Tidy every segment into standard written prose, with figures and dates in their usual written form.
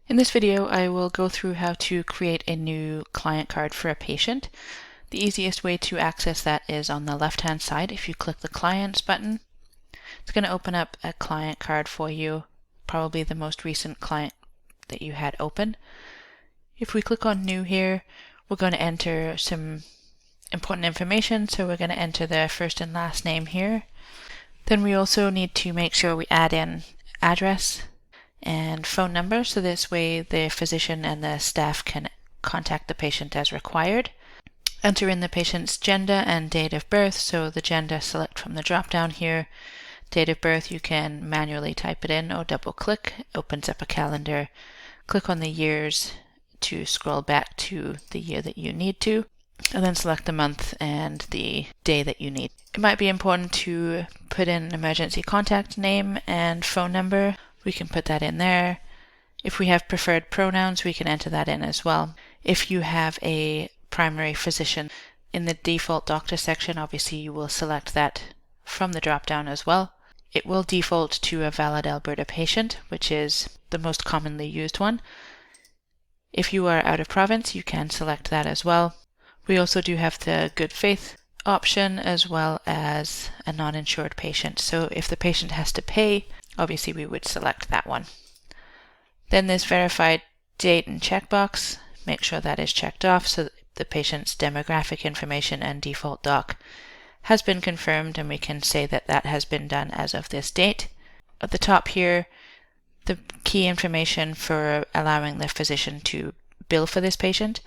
In this video, I will go through how to create a new client card for a patient. The easiest way to access that is on the left-hand side. If you click the Clients button, it's going to open up a client card for you, probably the most recent client that you had open. If we click on New here, we're going to enter some important information, so we're going to enter their first and last name here. Then we also need to make sure we add in address and phone number, so this way the physician and the staff can contact the patient as required. Enter in the patient's gender and date of birth, so the gender select from the drop down here. Date of birth you can manually type it in or double click, opens up a calendar. Click on the years to scroll back to the year that you need to, and then select the month and the day that you need. It might be important to put in emergency contact name and phone number. We can put that in there. If we have preferred pronouns, we can enter that in as well. If you have a primary physician, in the default doctor section, obviously you will select that from the drop down as well. It will default to a valid Alberta patient, which is the most commonly used one. If you are out of province, you can select that as well. We also do have the good faith option as well as a non-insured patient. So if the patient has to pay, obviously we would select that one. Then this verified date and checkbox, make sure that is checked off so that the patient's demographic information and default doc has been confirmed, and we can say that that has been done as of this date. At the top here, the key information for allowing the physician to bill for this patient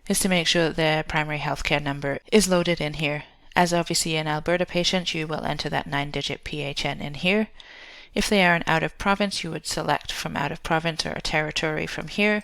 is to make sure that their primary healthcare number is loaded in here. As obviously an Alberta patient, you will enter that 9-digit PHN in here. If they are an out of province, you would select from out of province or a territory from here,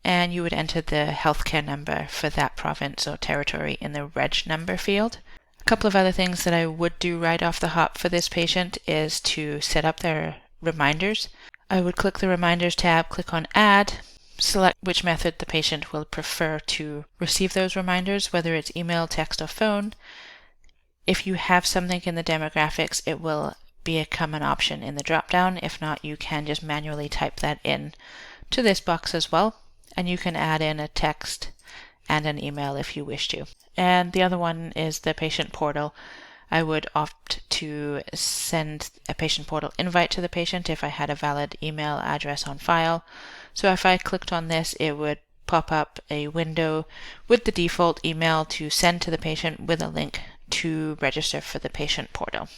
and you would enter the healthcare number for that province or territory in the reg number field. A couple of other things that I would do right off the hop for this patient is to set up their reminders. I would click the Reminders tab, click on Add, select which method the patient will prefer to receive those reminders, whether it's email, text, or phone. If you have something in the demographics, it will become an option in the drop-down. If not, you can just manually type that in to this box as well, and you can add in a text and an email if you wish to. And the other one is the patient portal. I would opt to send a patient portal invite to the patient if I had a valid email address on file. So if I clicked on this, it would pop up a window with the default email to send to the patient with a link to register for the patient portal.